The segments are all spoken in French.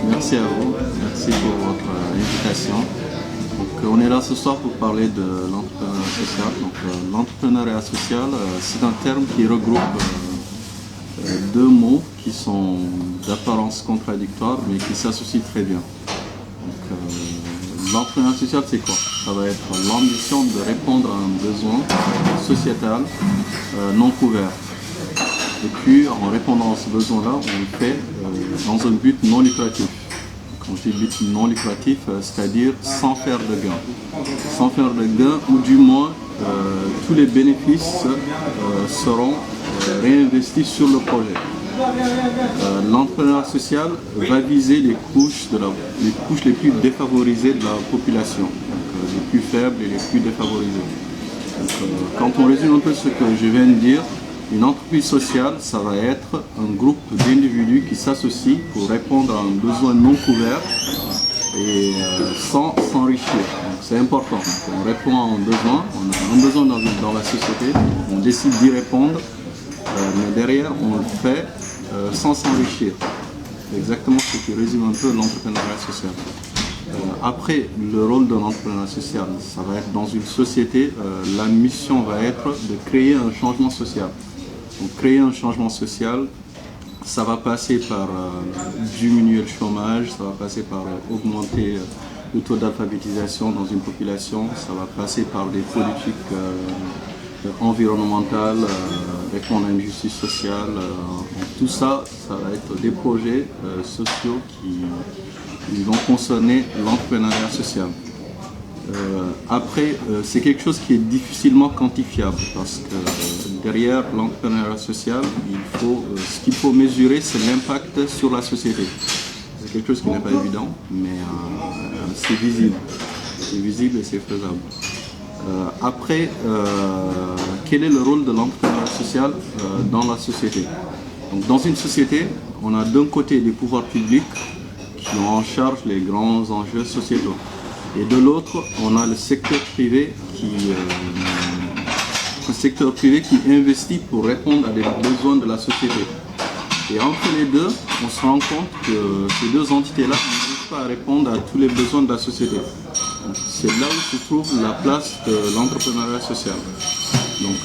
Merci à vous, merci pour votre invitation. Donc, on est là ce soir pour parler de l'entrepreneuriat social. L'entrepreneuriat social, c'est un terme qui regroupe deux mots qui sont d'apparence contradictoire mais qui s'associent très bien. L'entrepreneuriat social, c'est quoi? Ça va être l'ambition de répondre à un besoin sociétal non couvert. Et puis, en répondant à ce besoin-là, on le fait dans un but non lucratif. Quand je dis but non lucratif, c'est-à-dire sans faire de gain. Sans faire de gain, ou du moins, tous les bénéfices seront réinvestis sur le projet. L'entrepreneuriat social va viser les couches les plus défavorisées de la population, donc, les plus faibles et les plus défavorisées. Donc, quand on résume un peu ce que je viens de dire, une entreprise sociale, ça va être un groupe d'individus qui s'associent pour répondre à un besoin non couvert et sans s'enrichir. C'est important. On répond à un besoin, on a un besoin dans la société, on décide d'y répondre, mais derrière on le fait sans s'enrichir. C'est exactement ce qui résume un peu l'entrepreneuriat social. Après, le rôle de l'entrepreneuriat social, ça va être dans une société, la mission va être de créer un changement social. Donc, créer un changement social, ça va passer par diminuer le chômage, ça va passer par augmenter le taux d'alphabétisation dans une population, ça va passer par des politiques environnementales, répondre à une justice sociale. Tout ça, ça va être des projets sociaux qui vont concerner l'entrepreneuriat social. Après, c'est quelque chose qui est difficilement quantifiable parce que derrière l'entrepreneuriat social, ce qu'il faut mesurer, c'est l'impact sur la société. C'est quelque chose qui n'est pas évident, mais c'est visible. C'est visible et c'est faisable. Après, quel est le rôle de l'entrepreneuriat social dans la société? Donc, dans une société, on a d'un côté les pouvoirs publics qui ont en charge les grands enjeux sociétaux. Et de l'autre, on a le secteur privé qui investit pour répondre à des besoins de la société. Et entre les deux, on se rend compte que ces deux entités-là n'arrivent pas à répondre à tous les besoins de la société. C'est là où se trouve la place de l'entrepreneuriat social. Donc,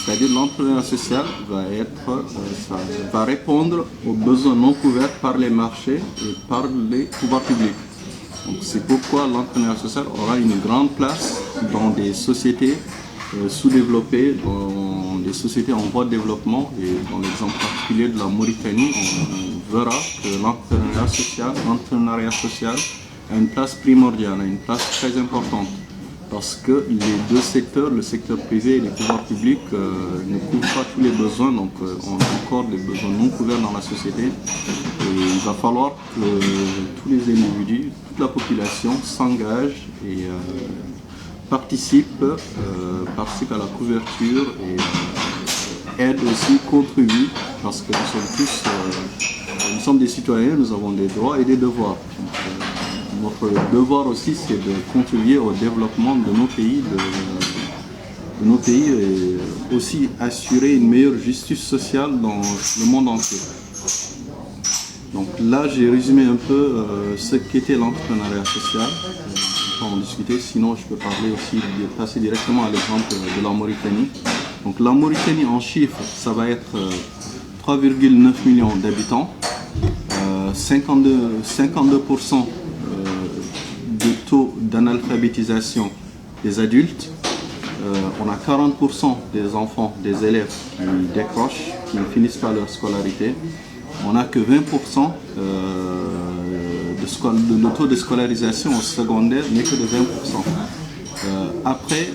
c'est-à-dire l'entrepreneuriat social va répondre aux besoins non couverts par les marchés et par les pouvoirs publics. C'est pourquoi l'entrepreneuriat social aura une grande place dans des sociétés sous-développées, dans des sociétés en voie de développement. Et dans l'exemple particulier de la Mauritanie, on verra que l'entrepreneuriat social a une place primordiale, a une place très importante. Parce que les deux secteurs, le secteur privé et les pouvoirs publics, ne couvrent pas tous les besoins, donc on a encore des besoins non couverts dans la société. Et il va falloir que tous les individus, toute la population s'engage et participe à la couverture et aide aussi, contribue, parce que nous sommes des citoyens, nous avons des droits et des devoirs. Notre devoir aussi, c'est de contribuer au développement de nos pays, et aussi assurer une meilleure justice sociale dans le monde entier. Donc là, j'ai résumé un peu ce qu'était l'entrepreneuriat social. On peut en discuter, sinon je peux parler aussi, passer directement à l'exemple de la Mauritanie. Donc la Mauritanie en chiffres, ça va être 3,9 millions d'habitants, 52% de taux d'analphabétisation des adultes. On a 40% des enfants, des élèves qui décrochent, qui ne finissent pas leur scolarité. On n'a que 20% le taux de scolarisation au secondaire n'est que de 20%. Après,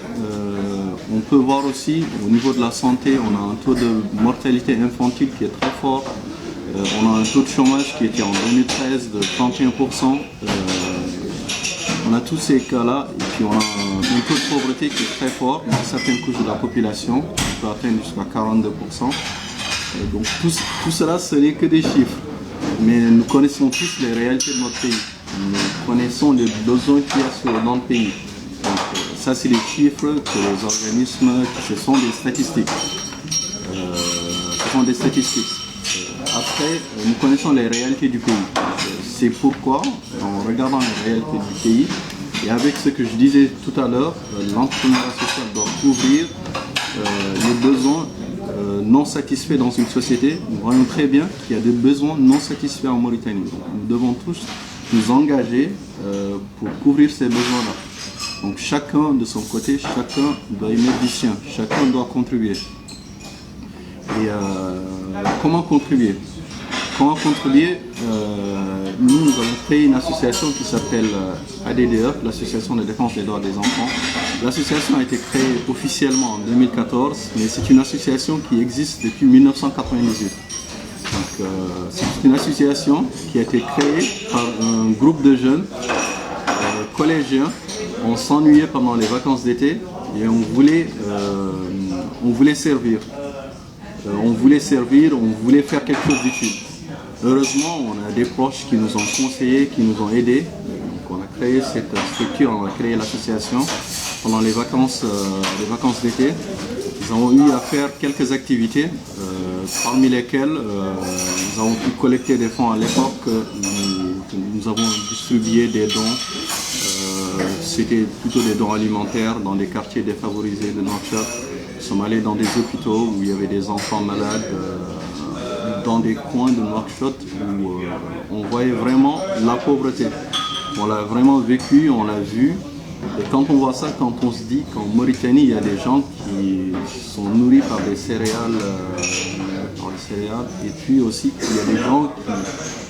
on peut voir aussi au niveau de la santé, on a un taux de mortalité infantile qui est très fort. On a un taux de chômage qui était en 2013 de 31%. On a tous ces cas-là, et puis on a un taux de pauvreté qui est très fort dans certaines couches de la population, qui peut atteindre jusqu'à 42%. Et donc tout cela, ce n'est que des chiffres. Mais nous connaissons tous les réalités de notre pays. Nous connaissons les besoins qu'il y a dans le pays. Donc, ça, c'est les chiffres que les organismes, ce sont des statistiques. Après, nous connaissons les réalités du pays. c'est pourquoi, en regardant les réalités du pays, et avec ce que je disais tout à l'heure, l'entrepreneuriat social doit couvrir les besoins non satisfaits dans une société. Nous voyons très bien qu'il y a des besoins non satisfaits en Mauritanie. Donc, nous devons tous nous engager pour couvrir ces besoins-là. Donc chacun de son côté, chacun doit y mettre du sien, chacun doit contribuer. Et comment contribuer? Comment contribuer? Nous avons créé une association qui s'appelle ADDE, l'Association de défense des droits des enfants. L'association a été créée officiellement en 2014, mais c'est une association qui existe depuis 1998. Donc, c'est une association qui a été créée par un groupe de jeunes collégiens. On s'ennuyait pendant les vacances d'été et on voulait servir. On voulait faire quelque chose d'utile. Heureusement, on a des proches qui nous ont conseillés, qui nous ont aidés. Donc, on a créé cette structure, on a créé l'association pendant les vacances d'été. Nous avons eu à faire quelques activités, parmi lesquelles nous avons pu collecter des fonds à l'époque. Nous avons distribué des dons. C'était plutôt des dons alimentaires dans des quartiers défavorisés de Nouakchott. Nous sommes allés dans des hôpitaux où il y avait des enfants malades, dans des coins de Nouakchott où on voyait vraiment la pauvreté. On l'a vraiment vécu, on l'a vu. Et quand on voit ça, quand on se dit qu'en Mauritanie, il y a des gens qui sont nourris par des céréales, et puis aussi qu'il y a des gens qui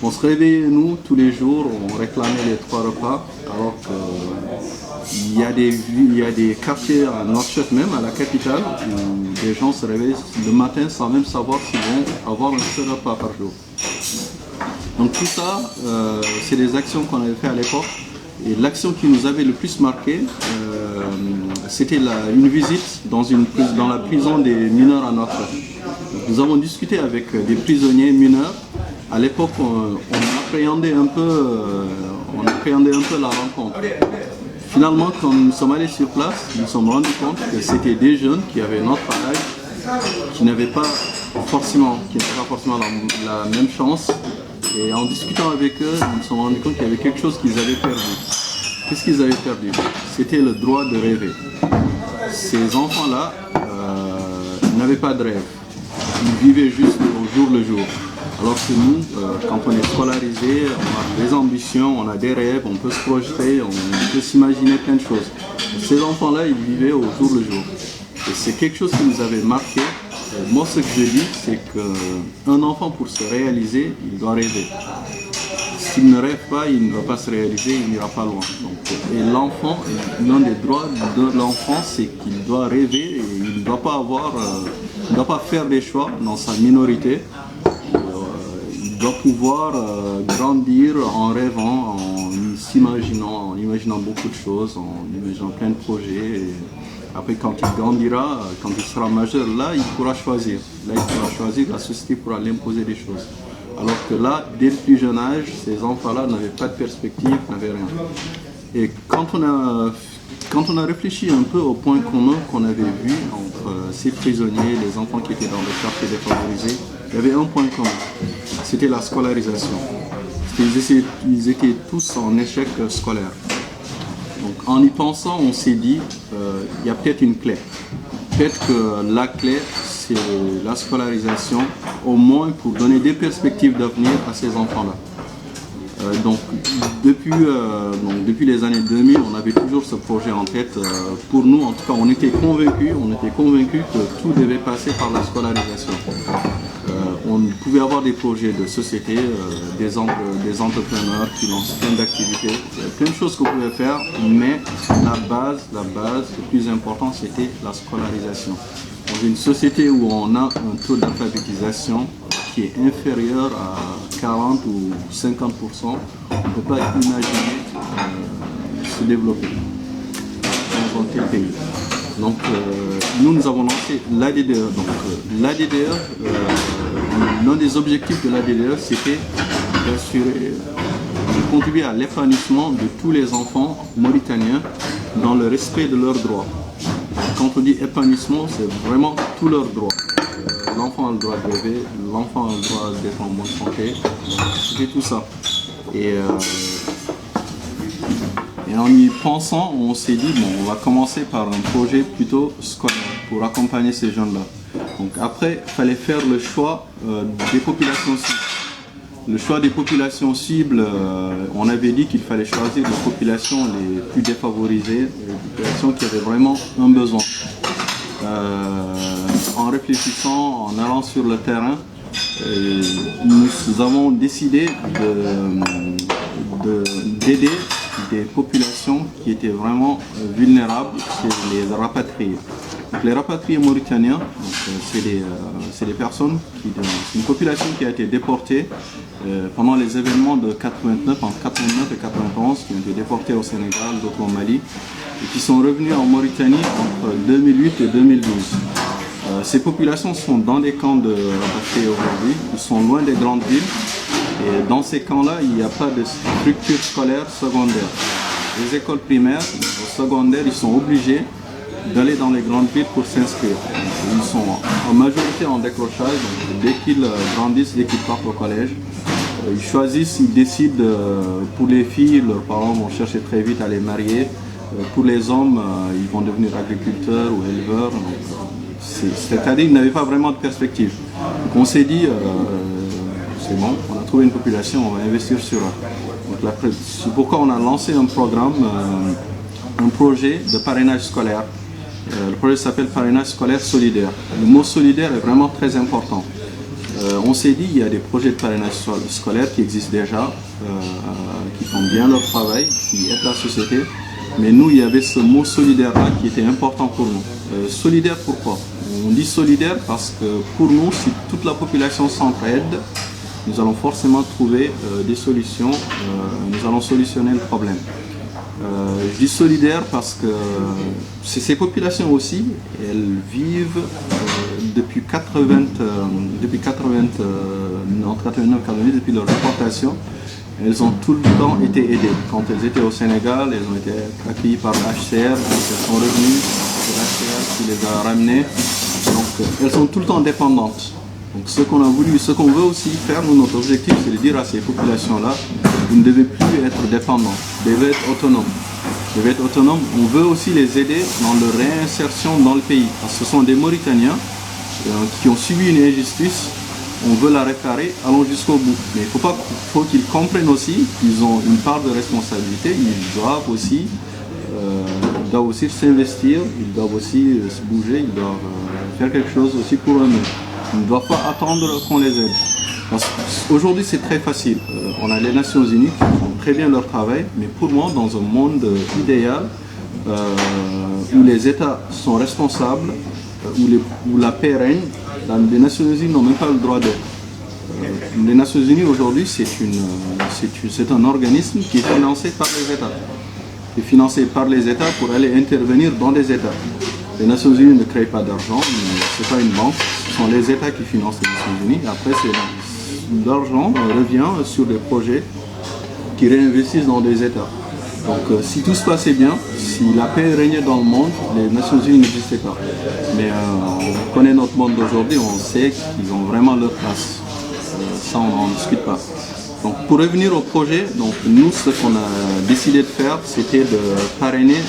vont se réveiller, nous, tous les jours, on réclamait les 3 repas, alors qu'il y a des quartiers à Nouakchott, même à la capitale, où des gens se réveillent le matin sans même savoir s'ils vont avoir un seul repas par jour. Donc tout ça, c'est des actions qu'on avait fait à l'époque. Et l'action qui nous avait le plus marqué, c'était une visite dans la prison des mineurs à Nouakchott. Nous avons discuté avec des prisonniers mineurs. À l'époque, on appréhendait un peu la rencontre. Finalement, quand nous sommes allés sur place, nous nous sommes rendus compte que c'était des jeunes qui avaient notre âge, qui n'avaient pas forcément la même chance. Et en discutant avec eux, nous nous sommes rendus compte qu'il y avait quelque chose qu'ils avaient perdu. Qu'est-ce qu'ils avaient perdu? C'était le droit de rêver. Ces enfants-là n'avaient pas de rêve. Ils vivaient juste au jour le jour. Alors que nous, quand on est scolarisé, on a des ambitions, on a des rêves, on peut se projeter, on peut s'imaginer plein de choses. Ces enfants-là, ils vivaient au jour le jour. Et c'est quelque chose qui nous avait marqué. Moi, ce que je dis, c'est qu'un enfant, pour se réaliser, il doit rêver. S'il ne rêve pas, il ne va pas se réaliser, il n'ira pas loin. Donc, et l'enfant, l'un des droits de l'enfant, c'est qu'il doit rêver et il ne doit pas faire des choix dans sa minorité. Il doit pouvoir grandir en rêvant, en imaginant beaucoup de choses, en imaginant plein de projets. Et après, quand il grandira, quand il sera majeur, là, il pourra choisir. Là, il pourra choisir, la société pourra l'imposer des choses. Alors que là, dès le plus jeune âge, ces enfants-là n'avaient pas de perspective, n'avaient rien. Et quand on a réfléchi un peu au point commun qu'on avait vu entre ces prisonniers, les enfants qui étaient dans les quartiers défavorisés, il y avait un point commun. C'était la scolarisation. Ils étaient tous en échec scolaire. Donc en y pensant, on s'est dit, il y a peut-être une clé. Peut-être que la clé, c'est la scolarisation, au moins pour donner des perspectives d'avenir à ces enfants-là. Donc depuis les années 2000, on avait toujours ce projet en tête. Pour nous, en tout cas, on était convaincus que tout devait passer par la scolarisation. On pouvait avoir des projets de société, des entrepreneurs qui lancent plein d'activités, plein de choses qu'on pouvait faire, mais la base, le plus important, c'était la scolarisation. Dans une société où on a un taux d'alphabétisation qui est inférieur à 40 ou 50%, on ne peut pas imaginer se développer dans un tel pays. Donc nous avons lancé l'ADDE. L'ADDE, l'un des objectifs de l'ADDE, c'était de contribuer à l'épanouissement de tous les enfants mauritaniens dans le respect de leurs droits. Quand on dit épanouissement, c'est vraiment tous leurs droits. L'enfant a le droit de rêver, l'enfant a le droit d'être en bonne santé, c'était tout ça. Et en y pensant, on s'est dit, bon, on va commencer par un projet plutôt scolaire pour accompagner ces jeunes-là. Donc après, il fallait faire le choix des populations cibles. Le choix des populations cibles, on avait dit qu'il fallait choisir les populations les plus défavorisées, les populations qui avaient vraiment un besoin. En réfléchissant, en allant sur le terrain, nous avons décidé d'aider des populations qui étaient vraiment vulnérables, c'est les rapatriés. Donc, les rapatriés mauritaniens, c'est des personnes, c'est une population qui a été déportée pendant les événements de 89, entre 89 et 91, qui ont été déportés au Sénégal, d'autres au Mali, et qui sont revenus en Mauritanie entre 2008 et 2012. Ces populations sont dans des camps de rapatriés aujourd'hui, ils sont loin des grandes villes, et dans ces camps-là, il n'y a pas de structure scolaire secondaire. Les écoles primaires, secondaires, ils sont obligés d'aller dans les grandes villes pour s'inscrire. Ils sont en majorité en décrochage, donc dès qu'ils grandissent, dès qu'ils partent au collège, ils choisissent, ils décident, pour les filles, leurs parents vont chercher très vite à les marier. Pour les hommes, ils vont devenir agriculteurs ou éleveurs. C'est-à-dire qu'ils n'avaient pas vraiment de perspective. Donc on s'est dit, c'est bon, on a trouvé une population, on va investir sur eux. C'est pourquoi on a lancé un programme, un projet de parrainage scolaire. Le projet s'appelle Parrainage scolaire solidaire. Le mot solidaire est vraiment très important. On s'est dit, il y a des projets de parrainage scolaire qui existent déjà, qui font bien leur travail, qui aident la société. Mais nous, il y avait ce mot solidaire-là qui était important pour nous. Solidaire pourquoi? On dit solidaire parce que pour nous, si toute la population s'entraide, nous allons forcément trouver des solutions, nous allons solutionner le problème. Je dis solidaire parce que ces populations aussi, elles vivent depuis 89, depuis leur déportation, elles ont tout le temps été aidées. Quand elles étaient au Sénégal, elles ont été accueillies par l'HCR, quand elles sont revenues, c'est l'HCR qui les a ramenées. Donc elles sont tout le temps dépendantes. Donc ce qu'on a voulu, ce qu'on veut aussi faire, nous, notre objectif, c'est de dire à ces populations-là, vous ne devez plus être dépendants, vous devez être autonomes. Vous devez être autonomes. On veut aussi les aider dans leur réinsertion dans le pays. Parce que ce sont des Mauritaniens qui ont subi une injustice, on veut la réparer, allons jusqu'au bout. Mais il faut qu'ils comprennent aussi qu'ils ont une part de responsabilité, ils doivent aussi s'investir, ils doivent aussi se bouger, ils doivent faire quelque chose aussi pour eux-mêmes. Ils ne doivent pas attendre qu'on les aide. Aujourd'hui, c'est très facile. On a les Nations Unies qui font très bien leur travail, mais pour moi, dans un monde idéal, où les États sont responsables, où la paix règne, les Nations Unies n'ont même pas le droit d'être. Les Nations Unies, aujourd'hui, c'est un organisme qui est financé par les États. Qui est financé par les États pour aller intervenir dans des États. Les Nations Unies ne créent pas d'argent, ce n'est pas une banque, ce sont les États qui financent les Nations Unies. Après, l'argent revient sur des projets qui réinvestissent dans des États. Donc si tout se passait bien, si la paix régnait dans le monde, les Nations Unies n'existaient pas. Mais on connaît notre monde d'aujourd'hui, on sait qu'ils ont vraiment leur place. Ça, on n'en discute pas. Donc pour revenir au projet, donc, nous, ce qu'on a décidé de faire, c'était de parrainer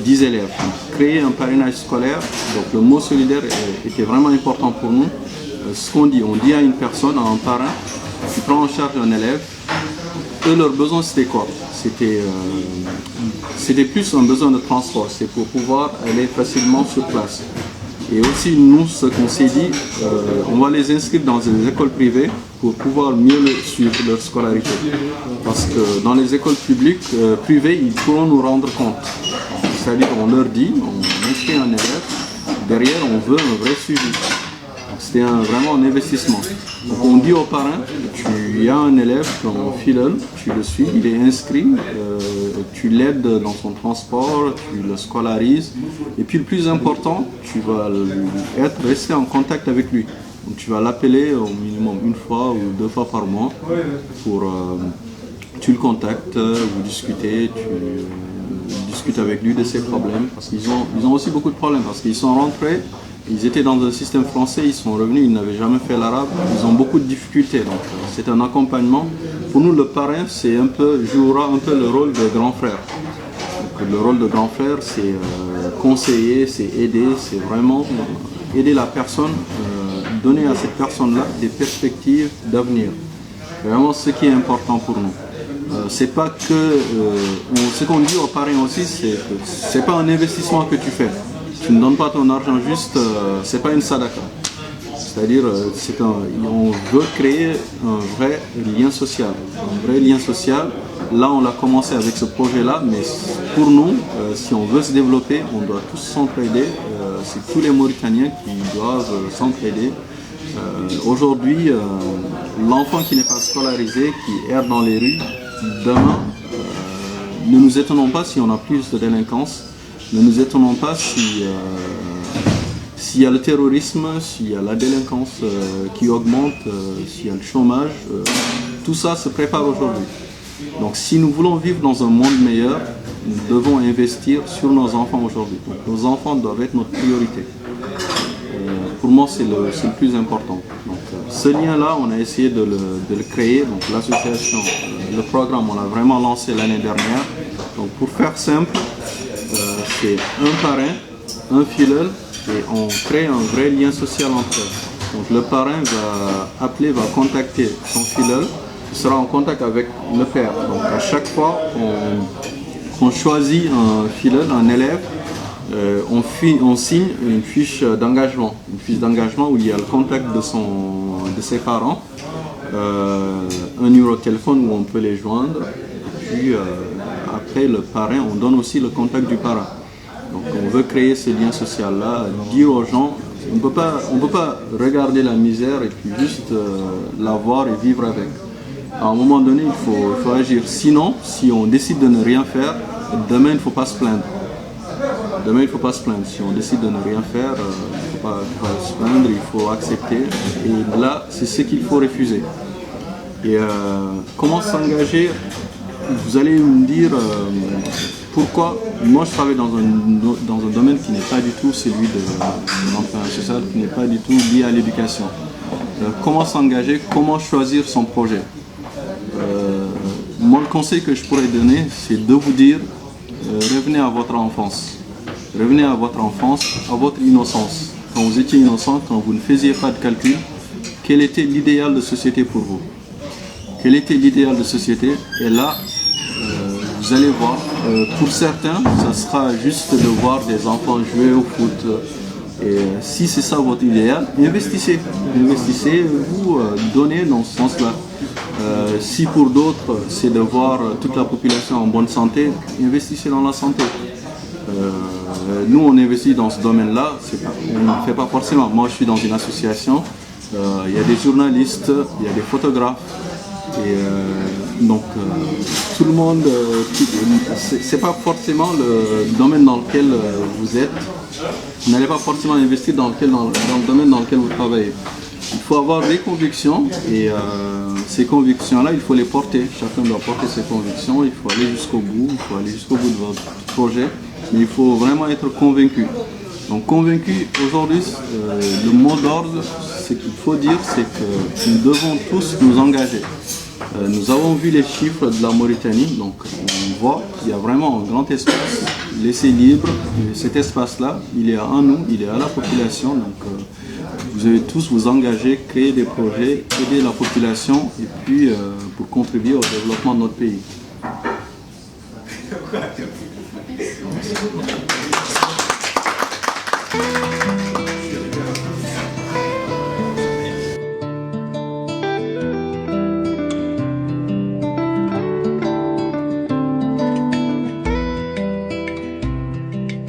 10 élèves. Donc, créer un parrainage scolaire, donc le mot solidaire était vraiment important pour nous. Ce qu'on dit, on dit à une personne, à un parrain, qui prend en charge un élève, eux, leur besoin c'était quoi? C'était plus un besoin de transport, c'est pour pouvoir aller facilement sur place. Et aussi, nous, ce qu'on s'est dit, on va les inscrire dans des écoles privées pour pouvoir mieux suivre leur scolarité. Parce que dans les écoles publiques, privées, ils pourront nous rendre compte. C'est-à-dire, on leur dit, on inscrit un élève, derrière, on veut un vrai suivi. C'était vraiment un investissement. Donc on dit aux parrains, il y a un élève en filleul, tu le suis, il est inscrit, tu l'aides dans son transport, tu le scolarises. Et puis le plus important, tu vas rester en contact avec lui. Donc tu vas l'appeler au minimum une fois ou 2 fois par mois tu le contactes, vous discutez, tu discutes avec lui de ses problèmes. Parce qu'ils ont aussi beaucoup de problèmes, parce qu'ils sont rentrés Ils étaient dans un système français, ils sont revenus, ils n'avaient jamais fait l'arabe, ils ont beaucoup de difficultés. Donc c'est un accompagnement. Pour nous, le parrain, jouera un peu le rôle de grand frère. Donc, le rôle de grand frère, c'est conseiller, c'est aider, c'est vraiment aider la personne, donner à cette personne-là des perspectives d'avenir. Vraiment ce qui est important pour nous. C'est pas que ce qu'on dit aux parrains aussi, c'est pas un investissement que tu fais. Tu ne donnes pas ton argent juste, c'est pas une sadaka. C'est-à-dire, on veut créer un vrai lien social. Un vrai lien social. Là, on l'a commencé avec ce projet-là, mais pour nous, si on veut se développer, on doit tous s'entraider. C'est tous les Mauritaniens qui doivent s'entraider. Aujourd'hui, l'enfant qui n'est pas scolarisé, qui erre dans les rues, demain, ne nous étonnons pas si on a plus de délinquance, ne nous étonnons pas s'il y a le terrorisme, s'il y a la délinquance qui augmente, s'il y a le chômage, tout ça se prépare aujourd'hui. Donc si nous voulons vivre dans un monde meilleur, nous devons investir sur nos enfants aujourd'hui. Nos enfants doivent être notre priorité. Pour moi, c'est le plus important. Donc, ce lien-là, on a essayé de le créer. Donc, l'association, le programme, on l'a vraiment lancé l'année dernière. Donc, pour faire simple, c'est un parrain, un filleul, et on crée un vrai lien social entre eux. Donc, le parrain va appeler, va contacter son filleul, il sera en contact avec le père. Donc, à chaque fois qu'on choisit un filleul, un élève, on signe une fiche d'engagement où il y a le contact de ses parents, un numéro de téléphone où on peut les joindre, et puis après le parrain, on donne aussi le contact du parrain. Donc on veut créer ce lien social-là, dire aux gens, on ne peut pas regarder la misère et puis juste la voir et vivre avec. À un moment donné, il faut agir. Sinon, si on décide de ne rien faire, demain il ne faut pas se plaindre. Demain, il ne faut pas se plaindre. Si on décide de ne rien faire, il ne faut pas se plaindre, il faut accepter. Et là, c'est ce qu'il faut refuser. Et comment s'engager? Vous allez me dire pourquoi. Moi, je travaille dans un domaine qui n'est pas du tout celui de l'emploi social, qui n'est pas du tout lié à l'éducation. Comment s'engager? Comment choisir son projet? Moi, le conseil que je pourrais donner, c'est de vous dire revenez à votre enfance. Revenez à votre enfance, à votre innocence. Quand vous étiez innocent, quand vous ne faisiez pas de calcul, quel était l'idéal de société pour vous? Quel était l'idéal de société? Et là, vous allez voir, pour certains, ça sera juste de voir des enfants jouer au foot. Et si c'est ça votre idéal, investissez. Investissez, vous donnez dans ce sens-là. Si pour d'autres, c'est de voir toute la population en bonne santé, investissez dans la santé. Nous, on investit dans ce domaine-là, on ne fait pas forcément. Moi, je suis dans une association, il y a des journalistes, il y a des photographes, et donc tout le monde, c'est pas forcément le domaine dans lequel vous êtes. Vous n'allez pas forcément investir dans le domaine dans lequel vous travaillez. Il faut avoir des convictions et ces convictions-là, il faut les porter. Chacun doit porter ses convictions, il faut aller jusqu'au bout, de votre projet, mais il faut vraiment être convaincu. Donc convaincu, aujourd'hui, le mot d'ordre, ce qu'il faut dire, c'est que nous devons tous nous engager. Nous avons vu les chiffres de la Mauritanie, donc on voit qu'il y a vraiment un grand espace laissé libre. Et cet espace-là, il est à nous, il est à la population. Donc vous devez tous vous engager, créer des projets, aider la population et puis pour contribuer au développement de notre pays. Merci.